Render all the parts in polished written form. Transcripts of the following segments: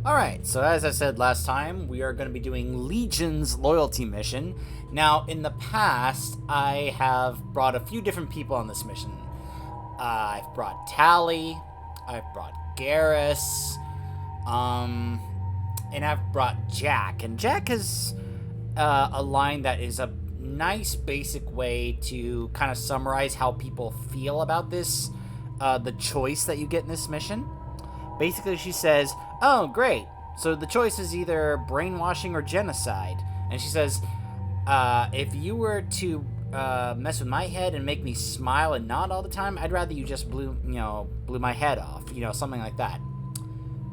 Alright, so as I said last time, we are going to be doing Legion's loyalty mission. Now, in the past, I have brought a few different people on this mission. I've brought Tally, I've brought Garrus, and I've brought Jack. And Jack is a line that is a nice basic way to kind of summarize how people feel about this, the choice that you get in this mission. Basically, she says, oh, great. So the choice is either brainwashing or genocide. And she says, if you were to mess with my head and make me smile and nod all the time, I'd rather you just blew my head off. Something like that.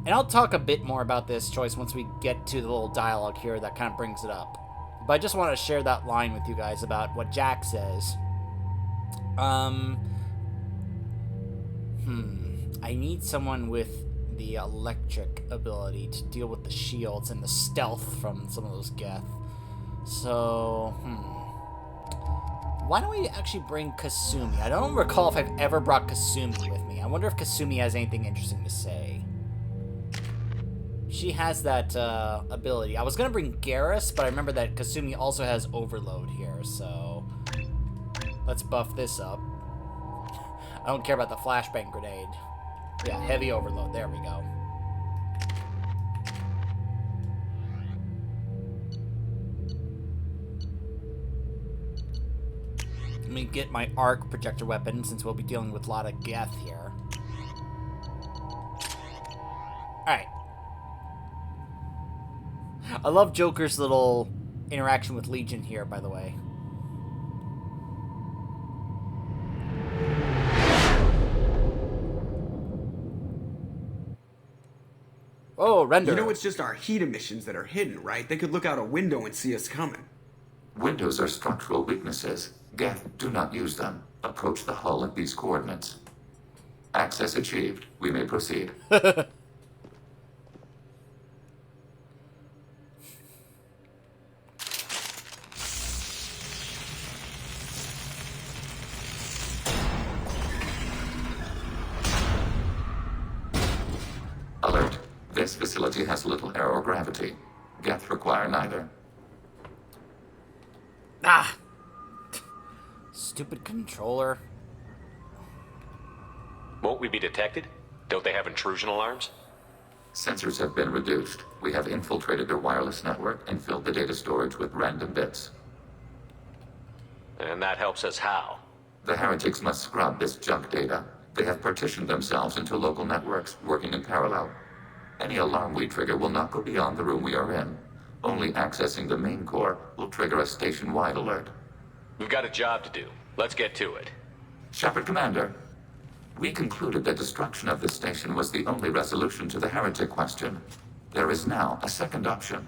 And I'll talk a bit more about this choice once we get to the little dialogue here that kind of brings it up. But I just want to share that line with you guys about what Jack says. I need someone with the electric ability to deal with the shields and the stealth from some of those Geth. So, why don't we actually bring Kasumi? I don't recall if I've ever brought Kasumi with me. I wonder if Kasumi has anything interesting to say. She has that ability. I was going to bring Garrus, but I remember that Kasumi also has Overload here, so let's buff this up. I don't care about the flashbang grenade. Yeah, heavy overload. There we go. Let me get my arc projector weapon since we'll be dealing with a lot of Geth here. Alright. I love Joker's little interaction with Legion here, by the way. Oh, render. You know it's just our heat emissions that are hidden, right? They could look out a window and see us coming. Windows are structural weaknesses. Geth, do not use them. Approach the hull at these coordinates. Access achieved. We may proceed. Alert. This facility has little air or gravity. Geth require neither. Ah! Stupid controller. Won't we be detected? Don't they have intrusion alarms? Sensors have been reduced. We have infiltrated their wireless network and filled the data storage with random bits. And that helps us how? The heretics must scrub this junk data. They have partitioned themselves into local networks, working in parallel. Any alarm we trigger will not go beyond the room we are in. Only accessing the main core will trigger a station-wide alert. We've got a job to do. Let's get to it. Shepard Commander, we concluded that destruction of this station was the only resolution to the heretic question. There is now a second option.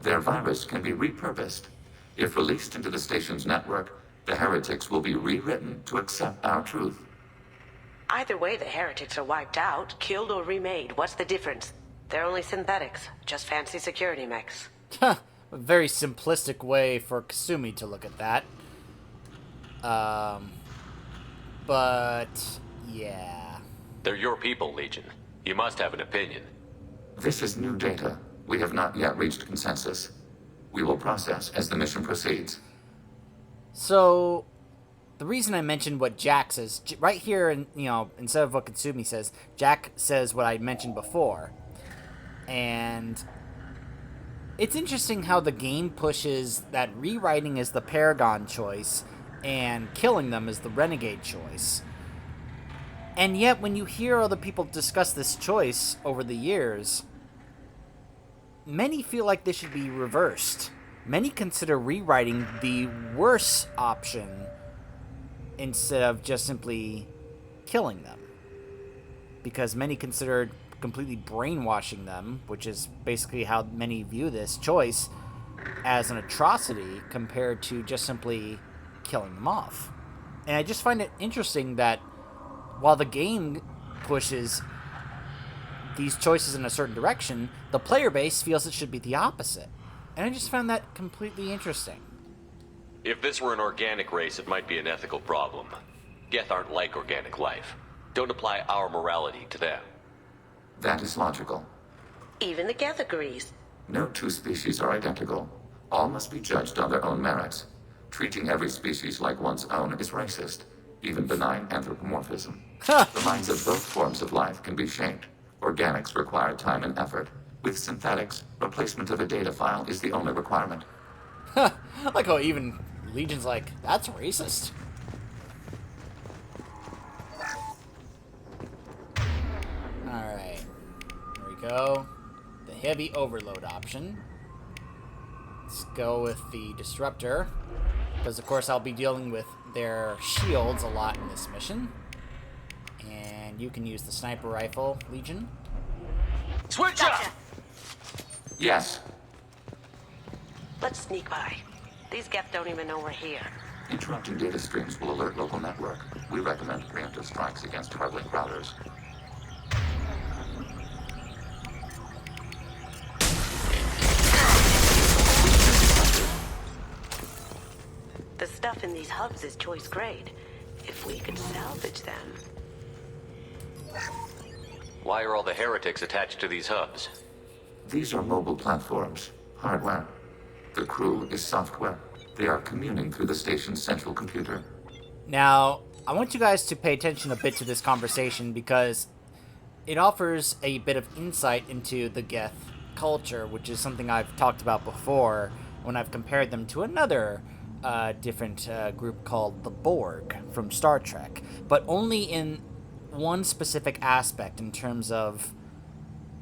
Their virus can be repurposed. If released into the station's network, the heretics will be rewritten to accept our truth. Either way, the heretics are wiped out, killed, or remade. What's the difference? They're only synthetics, just fancy security mechs. A very simplistic way for Kasumi to look at that. But yeah. They're your people, Legion. You must have an opinion. This is new data. We have not yet reached consensus. We will process as the mission proceeds. So, the reason I mentioned what Jack says, right here, instead of what Kasumi says, Jack says what I mentioned before. And it's interesting how the game pushes that rewriting is the Paragon choice and killing them is the Renegade choice. And yet, when you hear other people discuss this choice over the years, many feel like this should be reversed. Many consider rewriting the worse option instead of just simply killing them. Because many consider completely brainwashing them, which is basically how many view this choice, as an atrocity compared to just simply killing them off. And I just find it interesting that while the game pushes these choices in a certain direction, the player base feels it should be the opposite. And I just found that completely interesting. If this were an organic race, it might be an ethical problem. Geth aren't like organic life. Don't apply our morality to them. That is logical. Even the Geth agrees. No two species are identical. All must be judged on their own merits. Treating every species like one's own is racist, even benign anthropomorphism. The minds of both forms of life can be shaped. Organics require time and effort. With synthetics, replacement of a data file is the only requirement. I like how even Legion's like, that's racist. Alright. Here we go. The heavy overload option. Let's go with the disruptor. Because, of course, I'll be dealing with their shields a lot in this mission. And you can use the sniper rifle, Legion. Switch up! Yes. Let's sneak by. These Geth don't even know we're here. Interrupting data streams will alert local network. We recommend preemptive strikes against hardlink routers. The stuff in these hubs is choice grade. If we could salvage them... Why are all the heretics attached to these hubs? These are mobile platforms, hardware. The crew is software. They are communing through the station's central computer. Now, I want you guys to pay attention a bit to this conversation because it offers a bit of insight into the Geth culture, which is something I've talked about before when I've compared them to another different group called the Borg from Star Trek, but only in one specific aspect in terms of,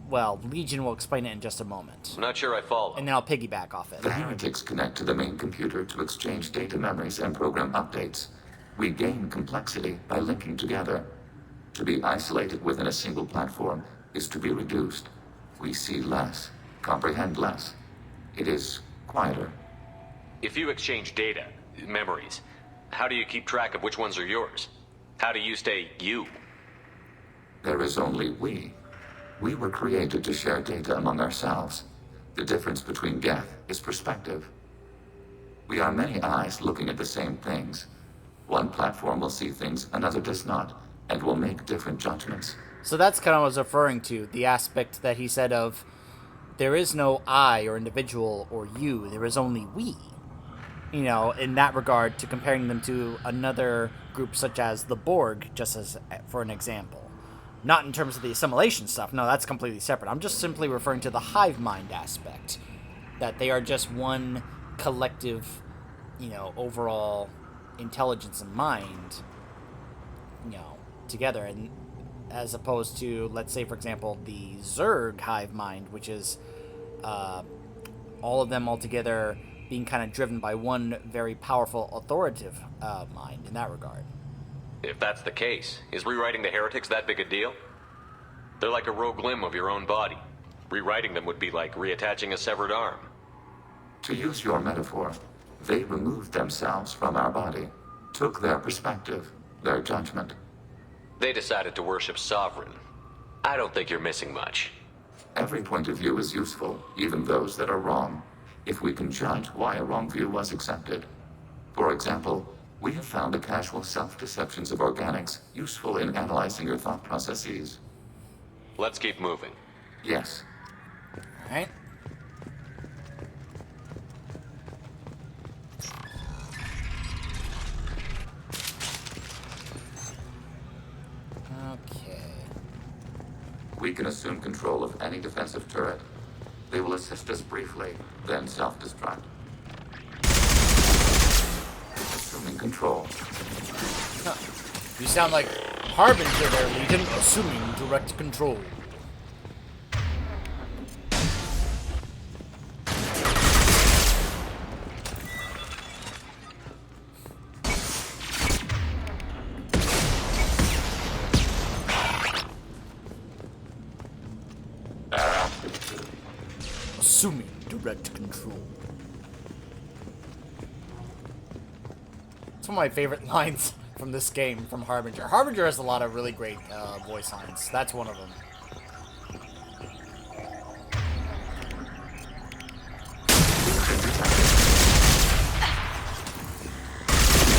well, Legion will explain it in just a moment. I'm not sure I follow. And then I'll piggyback off it. The heretics connect to the main computer to exchange data memories and program updates. We gain complexity by linking together. To be isolated within a single platform is to be reduced. We see less, comprehend less. It is quieter. If you exchange data, memories, how do you keep track of which ones are yours? How do you stay you? There is only we. We were created to share data among ourselves. The difference between Geth is perspective. We are many eyes looking at the same things. One platform will see things another does not, and will make different judgments. So that's kind of what I was referring to, the aspect that he said of there is no I or individual or you, there is only we. You know, in that regard, to comparing them to another group such as the Borg, just as for an example. Not in terms of the assimilation stuff, no, that's completely separate. I'm just simply referring to the hive mind aspect. That they are just one collective, you know, overall intelligence and mind, you know, together. And as opposed to, let's say, for example, the Zerg hive mind, which is all of them all together being kind of driven by one very powerful authoritative mind in that regard. If that's the case, is rewriting the heretics that big a deal? They're like a rogue limb of your own body. Rewriting them would be like reattaching a severed arm. To use your metaphor, they removed themselves from our body, took their perspective, their judgment. They decided to worship Sovereign. I don't think you're missing much. Every point of view is useful, even those that are wrong, if we can judge why a wrong view was accepted. For example, we have found the casual self-deceptions of organics useful in analyzing your thought processes. Let's keep moving. Yes. Alright. Okay. We can assume control of any defensive turret. They will assist us briefly, then self-destruct. Assuming control. You sound like Harbinger there, Legion, assuming direct control. Assuming direct control. It's one of my favorite lines from this game from Harbinger. Harbinger has a lot of really great voice lines. That's one of them.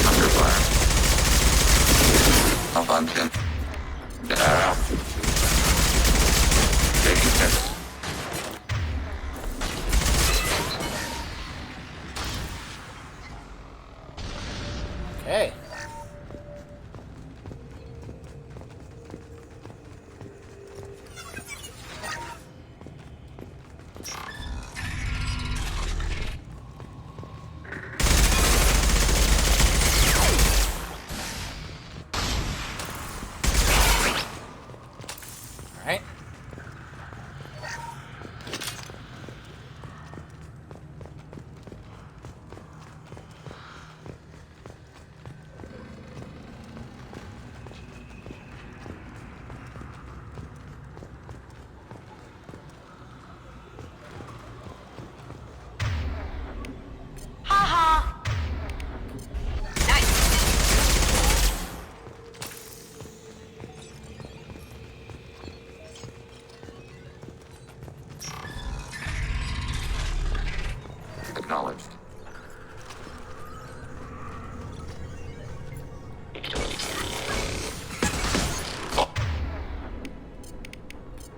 Under fire. Abundant. Taking hits.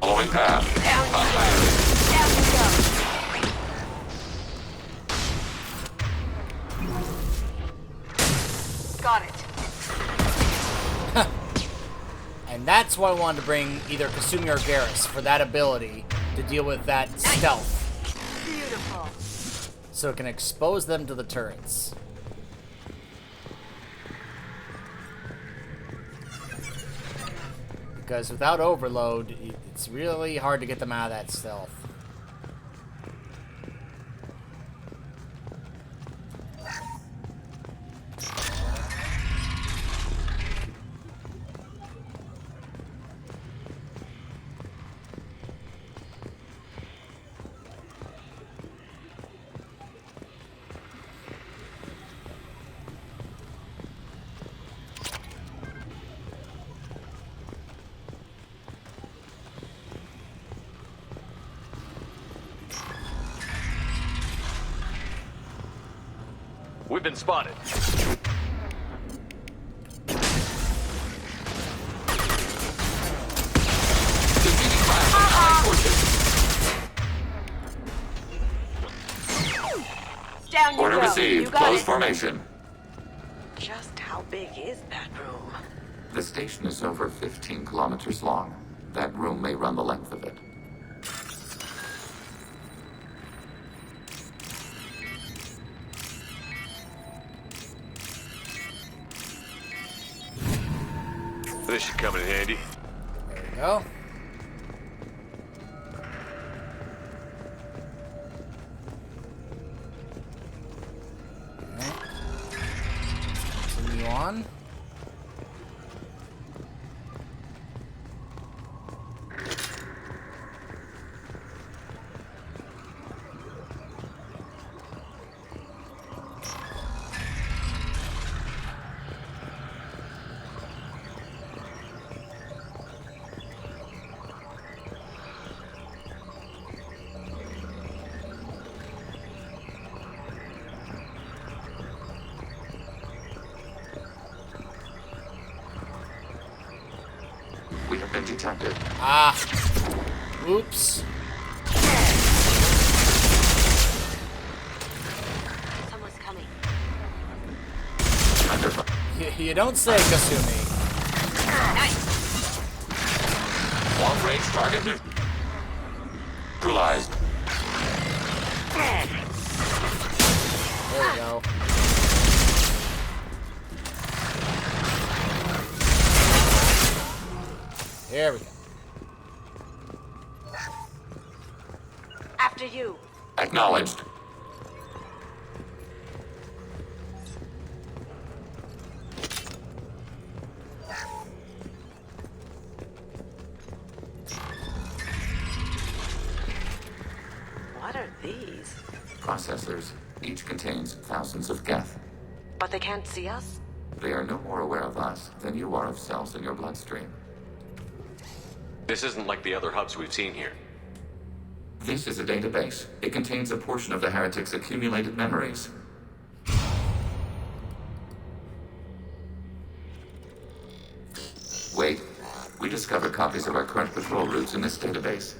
Following path. Down you go. Down you go. Got it. And that's why I wanted to bring either Kasumi or Garrus for that ability to deal with that stealth. Beautiful. So it can expose them to the turrets. Because without overload, it's really hard to get them out of that stealth. We've been spotted. Down you Order go. received. You got Close it. formation. Just how big is that room? The station is over 15 kilometers long. That room may run the length of it. This should come in handy. There we go. Okay. Continue on. We have been detected. Ah. Oops. Someone's coming. Under fire. You don't say, Kasumi. Nice. Long-range target neutralized. There we go. There we go. After you. Acknowledged. What are these? Processors. Each contains thousands of geth. But they can't see us? They are no more aware of us than you are of cells in your bloodstream. This isn't like the other hubs we've seen here. This is a database. It contains a portion of the heretic's accumulated memories. Wait. We discovered copies of our current patrol routes in this database.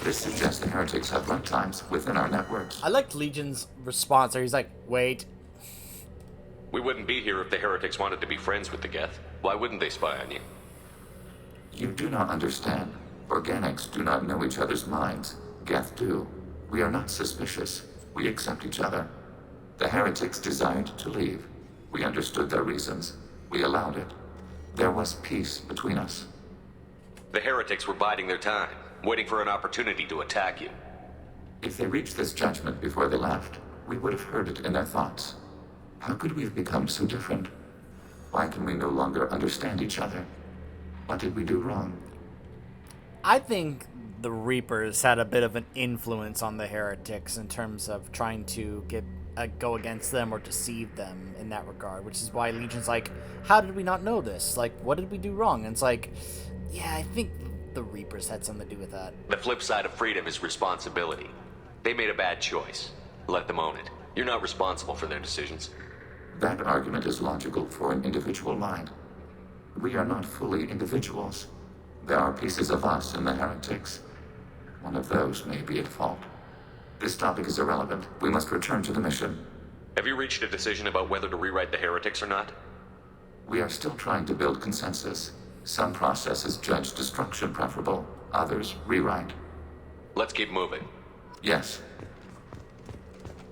This suggests the heretics have runtimes within our networks. I liked Legion's response there. He's like, wait. We wouldn't be here if the heretics wanted to be friends with the Geth. Why wouldn't they spy on you? You do not understand. Organics do not know each other's minds. Geth do. We are not suspicious. We accept each other. The heretics desired to leave. We understood their reasons. We allowed it. There was peace between us. The heretics were biding their time, waiting for an opportunity to attack you. If they reached this judgment before they left, we would have heard it in their thoughts. How could we have become so different? Why can we no longer understand each other? What did we do wrong? I think the Reapers had a bit of an influence on the heretics in terms of trying to go against them or deceive them in that regard, which is why Legion's like, how did we not know this? Like, what did we do wrong? And it's like, yeah, I think the Reapers had something to do with that. The flip side of freedom is responsibility. They made a bad choice. Let them own it. You're not responsible for their decisions. That argument is logical for an individual mind. We are not fully individuals. There are pieces of us in the heretics. One of those may be at fault. This topic is irrelevant. We must return to the mission. Have you reached a decision about whether to rewrite the heretics or not? We are still trying to build consensus. Some processes judge destruction preferable, others rewrite. Let's keep moving. Yes.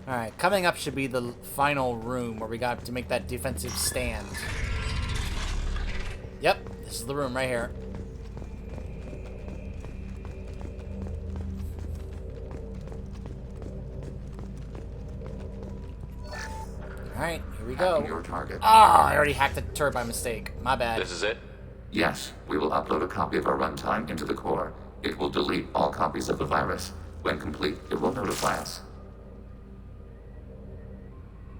Alright, coming up should be the final room where we got to make that defensive stand. Yep, this is the room right here. Alright, here we go. Your target. Ah, I already hacked the turret by mistake. My bad. This is it? Yes, we will upload a copy of our runtime into the core. It will delete all copies of the virus. When complete, it will notify us.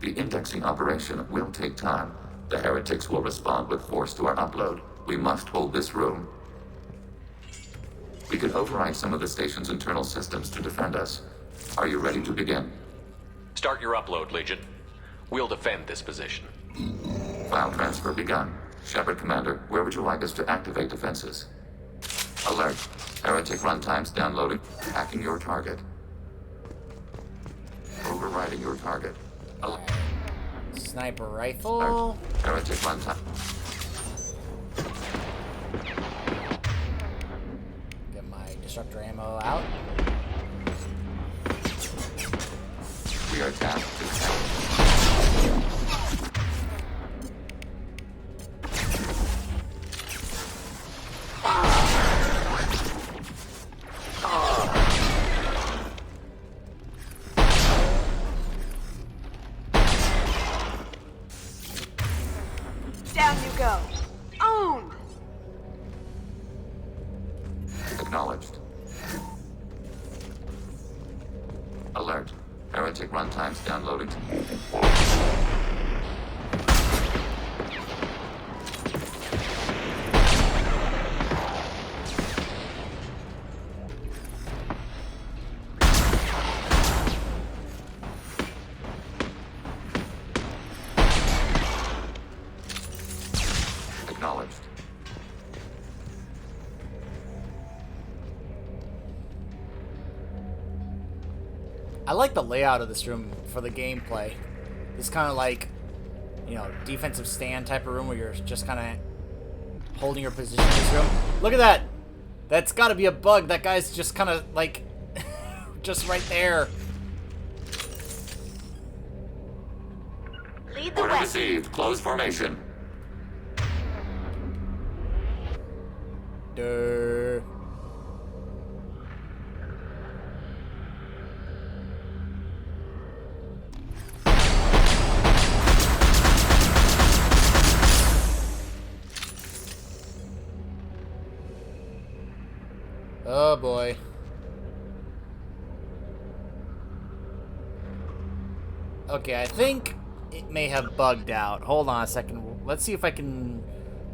The indexing operation will take time. The heretics will respond with force to our upload. We must hold this room. We could override some of the station's internal systems to defend us. Are you ready to begin? Start your upload, Legion. We'll defend this position. File transfer begun. Shepard Commander, where would you like us to activate defenses? Alert. Heretic runtimes downloading. Hacking your target. Overriding your target. Alert. Sniper rifle. Heretic runtime. Get my disruptor ammo out. We are tasked to help. Down you go. Own! Acknowledged. Alert. Heretic runtimes downloading. Acknowledged. I like the layout of this room for the gameplay. This kind of like, you know, defensive stand type of room where you're just kind of holding your position in this room. Look at that! That's got to be a bug. That guy's just kind of like, just right there. Lead the Order way. received. Close formation. Duh. Oh boy. Okay, I think it may have bugged out. Hold on a second. Let's see if I can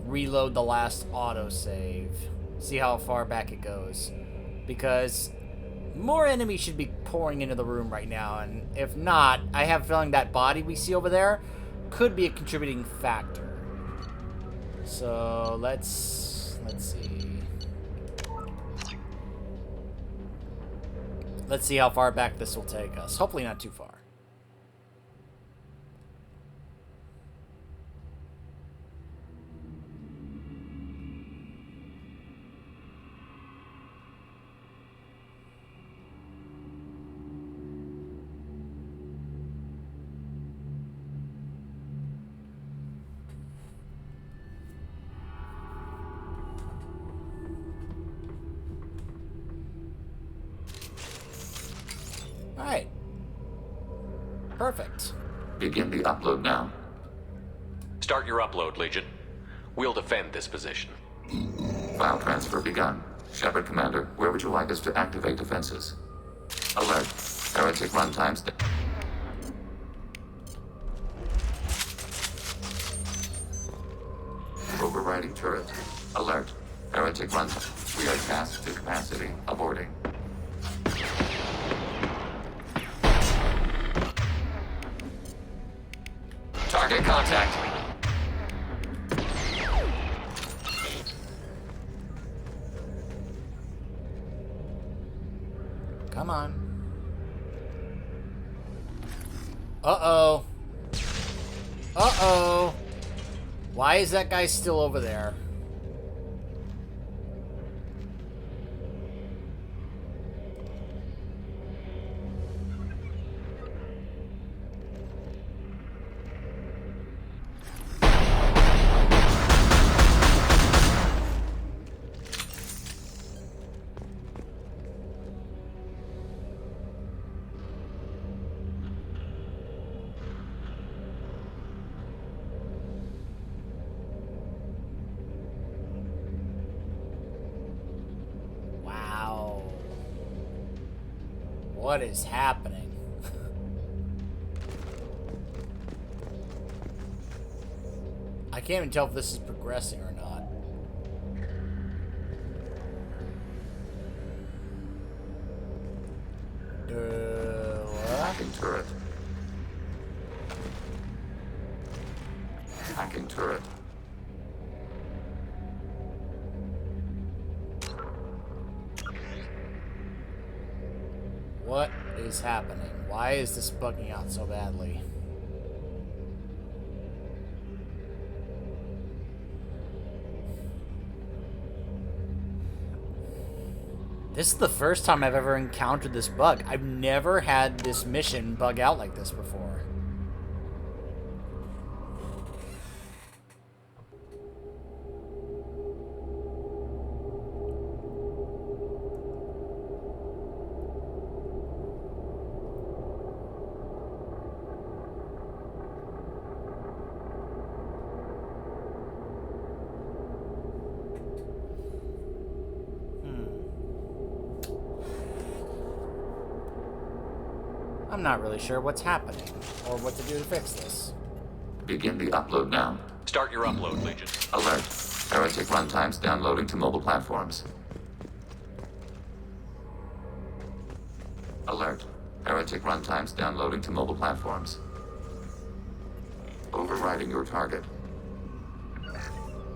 reload the last autosave. See how far back it goes. Because more enemies should be pouring into the room right now, and if not, I have a feeling that body we see over there could be a contributing factor. So let's see. Let's see how far back this will take us. Hopefully not too far. Alright. Perfect. Begin the upload now. Start your upload, Legion. We'll defend this position. File transfer begun. Shepard Commander, where would you like us to activate defenses? Alert. Heretic runtimes. Overriding turret. Alert. Heretic runtime. We are tasked to capacity. Aborting. Target contact. Come on. Uh-oh. Uh-oh. Why is that guy still over there? What is happening? I can't even tell if this is progressing or not. Hacking turret. Hacking turret. What is happening? Why is this bugging out so badly? This is the first time I've ever encountered this bug. I've never had this mission bug out like this before. I'm not really sure what's happening, or what to do to fix this. Begin the upload now. Start your upload, Legion. Alert. Heretic runtimes downloading to mobile platforms. Alert. Heretic runtimes downloading to mobile platforms. Overriding your target.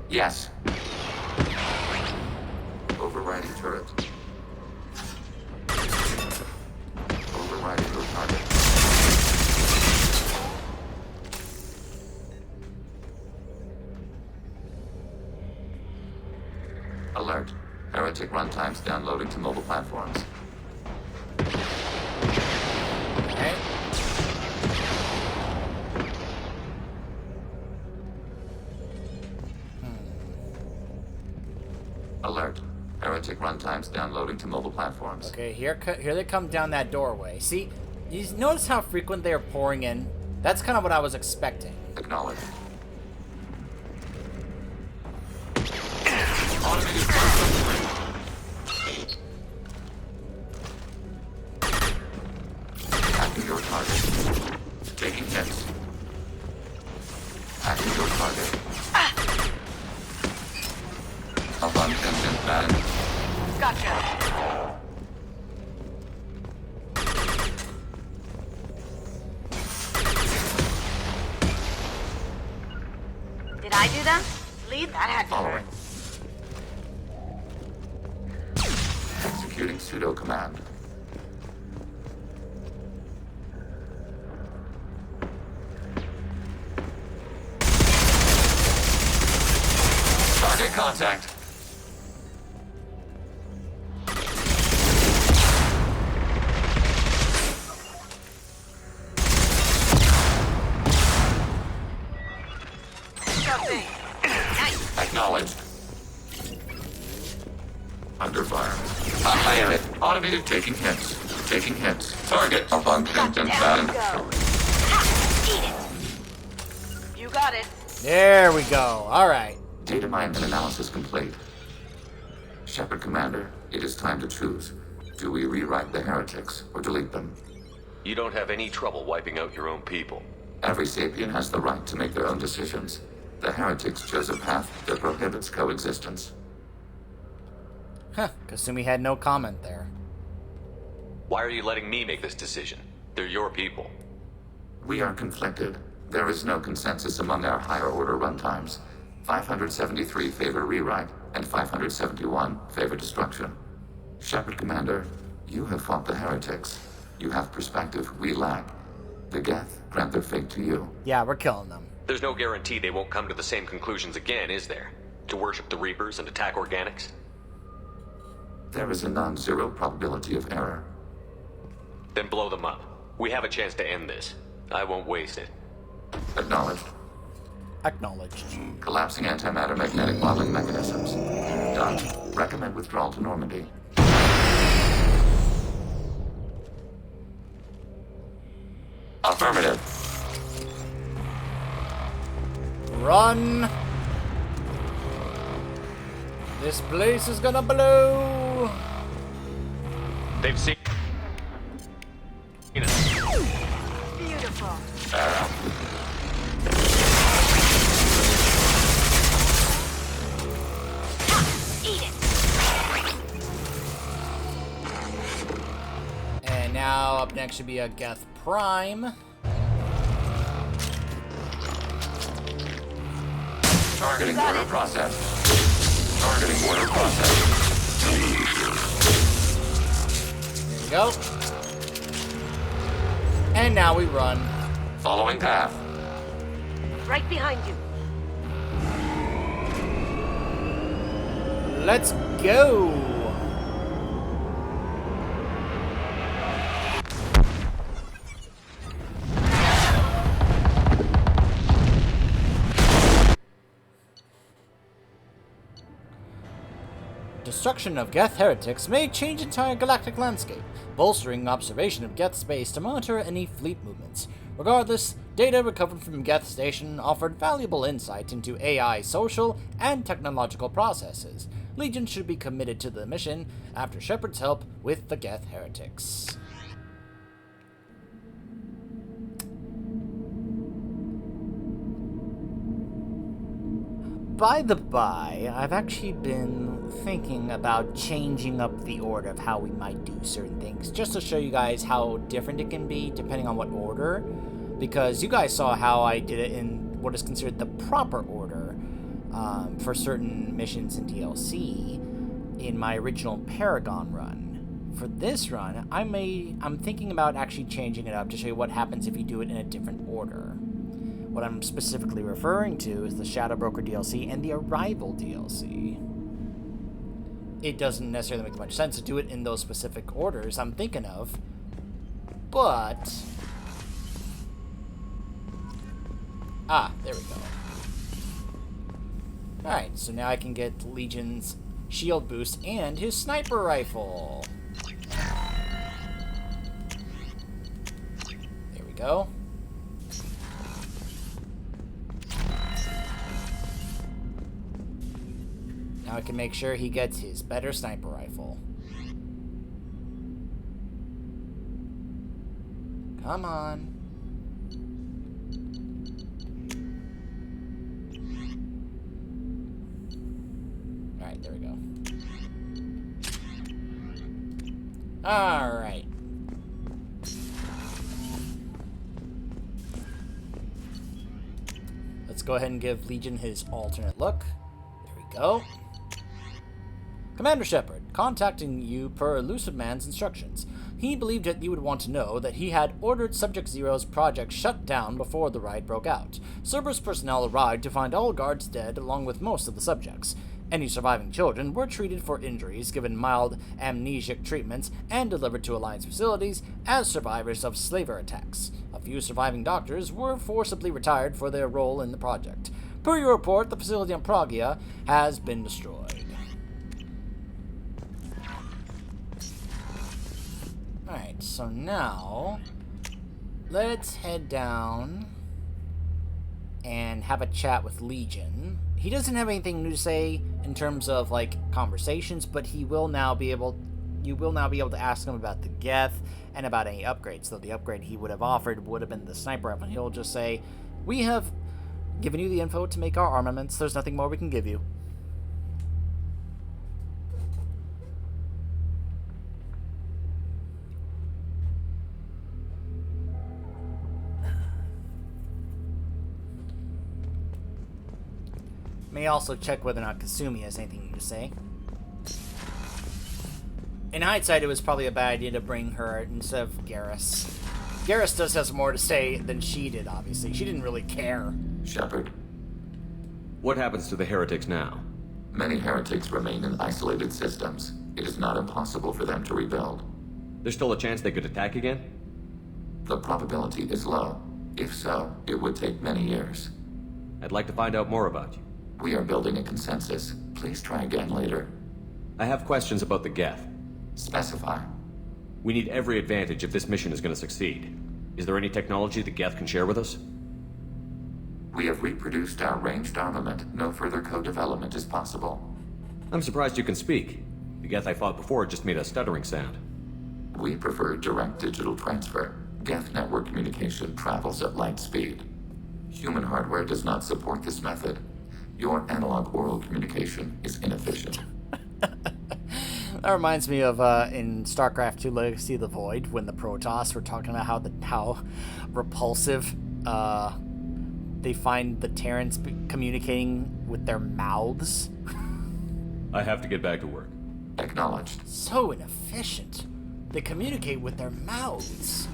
Yes. Overriding turret. Overriding your target. Alert. Heretic runtimes downloading to mobile platforms. Okay. Alert. Heretic runtimes downloading to mobile platforms. Okay, here they come down that doorway. See, you notice how frequent they are pouring in? That's kind of what I was expecting. Acknowledged. Hacking your target. Taking hits. Hacking your target. Abundant man. Gotcha. Did I do them? Lead? That had to hurt. Following. Executing pseudo command. Target contact. Acknowledged. Under fire. I am it. Automated taking hits. Taking hits. Target abundant and bad. Eat it. You got it. There we go. All right. Data mine and analysis complete. Shepard Commander, it is time to choose. Do we rewrite the heretics or delete them? You don't have any trouble wiping out your own people. Every sapient has the right to make their own decisions. The heretics chose a path that prohibits coexistence. Huh. Kasumi had no comment there. Why are you letting me make this decision? They're your people. We are conflicted. There is no consensus among our higher order runtimes. 573 favor rewrite, and 571 favor destruction. Shepard Commander, You have fought the heretics. You have perspective we lack. The Geth grant their fate to you. Yeah, we're killing them. There's no guarantee they won't come to the same conclusions again, is there? To worship the Reapers and attack organics? There is a non-zero probability of error. Then blow them up. We have a chance to end this. I won't waste it. Acknowledged. Acknowledged. Collapsing antimatter magnetic modeling mechanisms. Done. Recommend withdrawal to Normandy. Affirmative. Run! This place is gonna blow! They've seen us. Beautiful. Eat it. And now up next should be a Geth Prime. Targeting order process. Targeting order process. There we go. And now we run. Following path. Right behind you. Let's go! Destruction of Geth heretics may change entire galactic landscape, bolstering observation of Geth space to monitor any fleet movements. Regardless, data recovered from Geth Station offered valuable insight into AI social and technological processes. Legion should be committed to the mission after Shepard's help with the Geth heretics. By the by, I've actually been thinking about changing up the order of how we might do certain things, just to show you guys how different it can be depending on what order, because you guys saw how I did it in what is considered the proper order for certain missions in DLC in my original Paragon run. For this run, I'm thinking about actually changing it up to show you what happens if you do it in a different order. What I'm specifically referring to is the Shadow Broker DLC and the Arrival DLC. It doesn't necessarily make much sense to do it in those specific orders I'm thinking of, but... there we go. Alright, so now I can get Legion's shield boost and his sniper rifle. There we go. Now I can make sure he gets his better sniper rifle. Come on. Alright, there we go. Alright. Let's go ahead and give Legion his alternate look. There we go. Commander Shepard, contacting you per Elusive Man's instructions. He believed that you would want to know that he had ordered Subject Zero's project shut down before the riot broke out. Cerberus personnel arrived to find all guards dead along with most of the subjects. Any surviving children were treated for injuries, given mild amnesic treatments, and delivered to Alliance facilities as survivors of slaver attacks. A few surviving doctors were forcibly retired for their role in the project. Per your report, the facility on Pragia has been destroyed. Alright, so now let's head down and have a chat with Legion. He doesn't have anything new to say in terms of like conversations, but you will now be able to ask him about the Geth and about any upgrades. Though the upgrade he would have offered would have been the sniper rifle. He'll just say, "We have given you the info to make our armaments. There's nothing more we can give you." May also check whether or not Kasumi has anything to say. In hindsight, it was probably a bad idea to bring her instead of Garrus. Garrus does have more to say than she did, obviously. She didn't really care. Shepard, What happens to the heretics now? many heretics remain in isolated systems. It is not impossible for them to rebuild. There's still a chance they could attack again? The probability is low. If so, it would take many years. I'd like to find out more about you. We are building a consensus. Please try again later. I have questions about the Geth. Specify. We need every advantage if this mission is going to succeed. Is there any technology the Geth can share with us? We have reproduced our ranged armament. No further co-development is possible. I'm surprised you can speak. The Geth I fought before just made a stuttering sound. We prefer direct digital transfer. Geth network communication travels at light speed. Human hardware does not support this method. Your analog oral communication is inefficient. That reminds me of in StarCraft II: Legacy of the Void, when the Protoss were talking about how repulsive they find the Terrans communicating with their mouths. I have to get back to work. Acknowledged. So inefficient. They communicate with their mouths.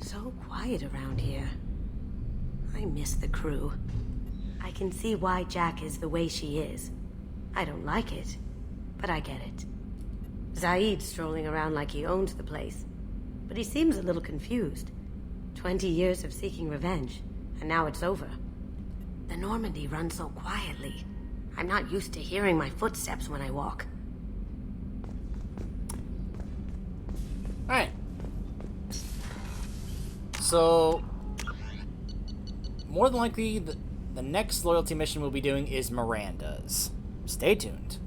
So quiet around here. I miss the crew. I can see why Jack is the way she is. I don't like it, but I get it. Zaid's strolling around like he owns the place, but he seems a little confused. 20 years of seeking revenge, and now it's over. The Normandy runs so quietly. I'm not used to hearing my footsteps when I walk. Alright. So, more than likely, the next loyalty mission we'll be doing is Miranda's. Stay tuned.